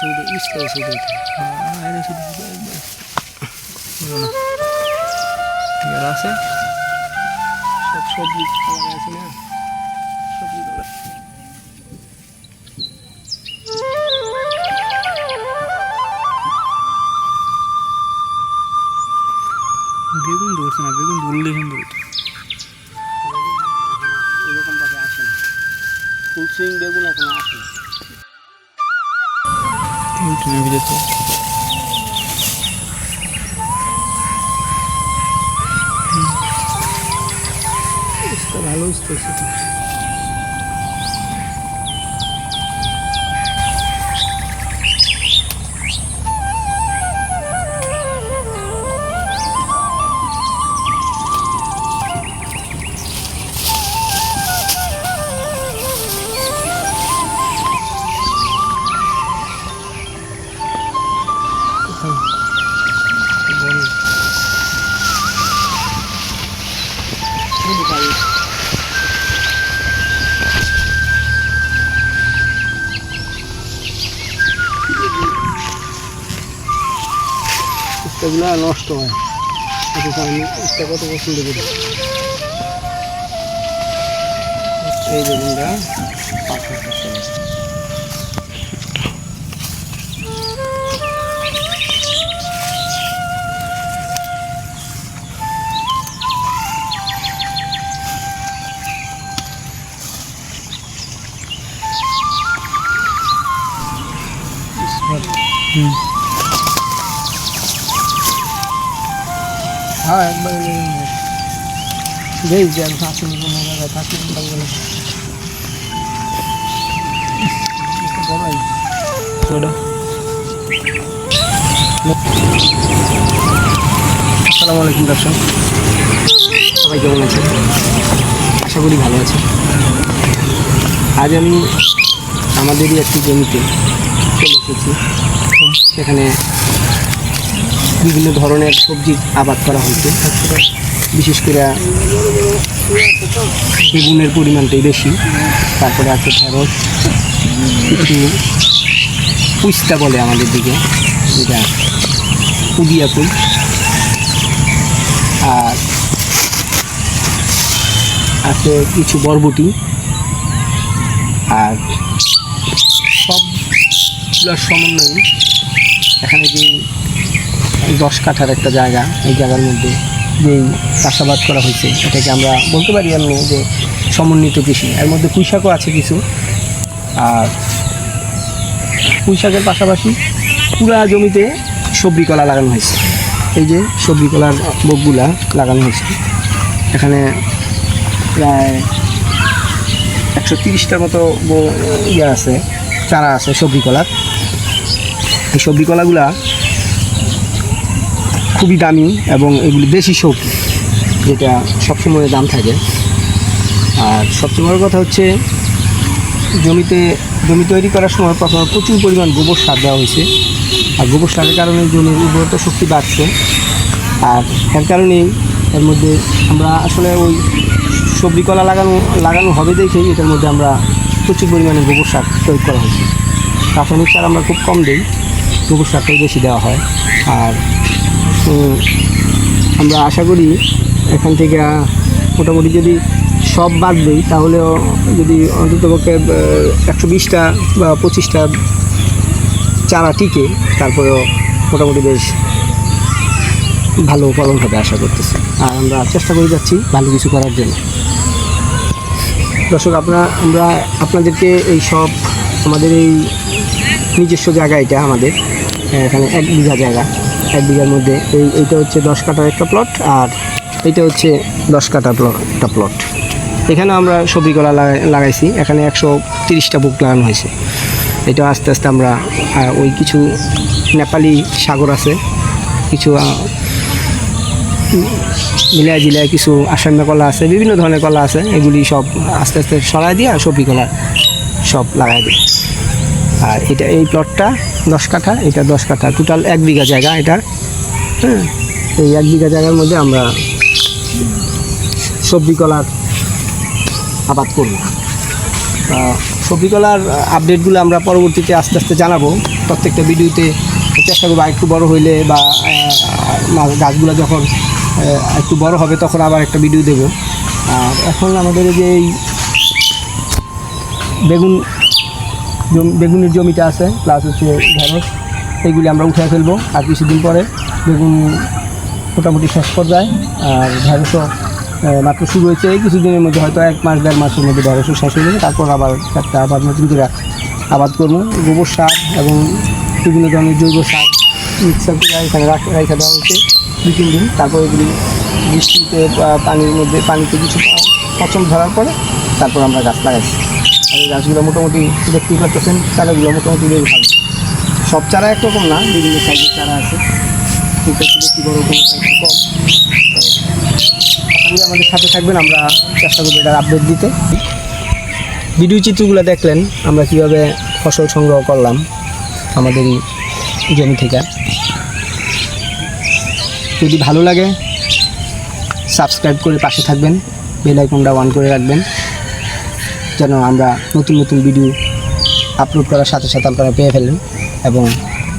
ছবিটা ইসলাম ছবি আছে সব সবজি আছে না সবজিগুলো বেগুন ধরছে না, বেগুন ধরলে সুন্দর হতো। এরকম ভাবে আসে না, ফুল সুইং বেগুন এখন আসে না। ভালো উঠতেছে। এগুলো নষ্ট হয়, আমি একটা কত পছন্দ করি। এই বেগুনটা হ্যাঁ একবার দেই যে থাকি থাকি আসসালামু আলাইকুম দর্শক, সবাই কেমন আছেন? আশা করি ভালো আছে। আজ আমি আমাদেরই একটি জমিতে চলে এসেছি। সেখানে বিভিন্ন ধরনের সবজির আবাদ করা হয়েছে। বিশেষ করে বেগুনের পরিমাণটাই বেশি, তারপরে আছে ঢেঁড়স, কিছু পুঁইস্তা বলে আমাদের দিকে, যেটা পুদিয়া পুঁই, আর আছে কিছু বরবটি, আর সবগুলোর সমন্বয়ে এখানে যে 10 কাঠার একটা জায়গা, এই জায়গার মধ্যে যেই চাষাবাদ করা হয়েছে এটাকে আমরা বলতে পারি এমনি যে সমন্বিত কৃষি। এর মধ্যে পুঁইশাকও আছে কিছু, আর পুঁইশাকের পাশাপাশি পুরা জমিতে সবজি কলা লাগানো হয়েছে। এই যে সবজি কলার বকগুলা লাগানো হয়েছে, এখানে প্রায় 130টার মতো ইয়ে আছে, চারা আছে সবজি কলার। এই সবজি কলাগুলা খুবই দামি এবং এগুলি দেশি সবজি, যেটা সবসময় দাম থাকে। আর সবচেয়ে বড় কথা হচ্ছে জমি তৈরি করার সময় প্রথমে প্রচুর পরিমাণ গোবর সার দেওয়া হয়েছে। আর গোবর সারের কারণে জমির উর্বরতা শক্তি বাড়ছে। আর এর কারণেই এর মধ্যে আমরা আসলে ওই সবজি কলা লাগানো হবে দেখেই এটার মধ্যে আমরা প্রচুর পরিমাণে গোবর সার প্রয়োগ করা হয়েছে। রাসায়নিক সার আমরা খুব কম দিই, গোবর সারটাই বেশি দেওয়া হয়। আর আমরা আশা করি এখান থেকে মোটামুটি যদি সব বাদ দিই, তাহলেও যদি অন্ততপক্ষে 120টা বা 25টা চারা টিকে, তারপরেও মোটামুটি বেশ ভালো ফলন হবে আশা করতেছি। আর আমরা চেষ্টা করে যাচ্ছি ভালো কিছু করার জন্য। দর্শক, আমরা আপনাদেরকে এই সব আমাদের এই নিজস্ব জায়গা, এটা আমাদের এখানে 1 বিঘা জায়গা, 1 বিঘার মধ্যে এইটা হচ্ছে 10 কাঠার একটা প্লট, আর এইটা হচ্ছে 10 কাঠা একটা প্লট। এখানে আমরা সবজি কলা লাগাইছি, এখানে 130টা বুক লাগানো হয়েছে। এটা আস্তে আস্তে আমরা ওই কিছু নেপালি সাগর আছে, কিছু মিলাই জিলায় কিছু আসামে কলা আছে, বিভিন্ন ধরনের কলা আছে, এগুলি সব আস্তে আস্তে সরাই দিয়ে সবজি কলা সব লাগাই দিই। আর এটা এই প্লটটা 10 কাঠা, এটা 10 কাঠা, টোটাল 1 বিঘা জায়গা এটা। হ্যাঁ, এই 1 বিঘা জায়গার মধ্যে আমরা সবজি কলার আবাদ করব। সবজিকলার আপডেটগুলো আমরা পরবর্তীতে আস্তে আস্তে জানাবো। প্রত্যেকটা ভিডিওতে চেষ্টা করবো একটু বড় হইলে বা গাছগুলো যখন একটু বড় হবে তখন আবার একটা ভিডিও দেব। আর এখন আমাদের যে এই বেগুনের জমিটা আছে প্লাস হচ্ছে ঢেঁড়স, এইগুলি আমরা উঠে ফেলবো। আর কিছুদিন পরে বেগুন মোটামুটি শেষ পর্যায়ে, আর ঢেঁড়সও মাত্র শুরু হয়েছে। এই কিছুদিনের মধ্যে হয়তো 1 মাস 1.5 মাসের মধ্যে ঢেঁড়সও শেষ হয়ে যাবে। তারপর আবার নতুন করে আবাদ করবো। গোবর সার এবং বিভিন্ন ধরনের জৈব সার মিক্সার করে এখানে রাখা দেওয়া হয়েছে 2-3 দিন। তারপর এগুলি বৃষ্টিতে পানিতে কিছু পচন ধরার পরে তারপর আমরা গাছ লাগাইছি। আর এই গাছগুলো মোটামুটি দেখতেই পাচ্ছেন, চারাগুলো মোটামুটি বেশ ভালো। সব চারা একরকম না, বিভিন্ন সাইজের চারা আছে, কিন্তু একটু বেশি বড়, কোনো একটু কম। আপনি আমাদের সাথে থাকবেন, আমরা চেষ্টা করবো এটার আপডেট দিতে। ভিডিও চিত্রগুলো দেখলেন আমরা কীভাবে ফসল সংগ্রহ করলাম আমাদের জমি থেকে। যদি ভালো লাগে সাবস্ক্রাইব করে পাশে থাকবেন, বেল আইকনটা অন করে রাখবেন, যেন আমরা নতুন নতুন ভিডিও আপলোড করার সাথে সাথে আপনারা পেয়ে ফেলেন এবং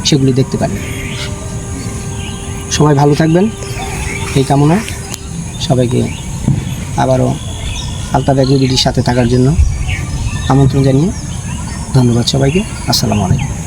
সেগুলি দেখতে পারেন। সবাই ভালো থাকবেন এই কামনা। সবাইকে আবারও আলতাফ এগ্রোবিডির সাথে থাকার জন্য আমন্ত্রণ জানিয়ে ধন্যবাদ সবাইকে। আসসালামু আলাইকুম।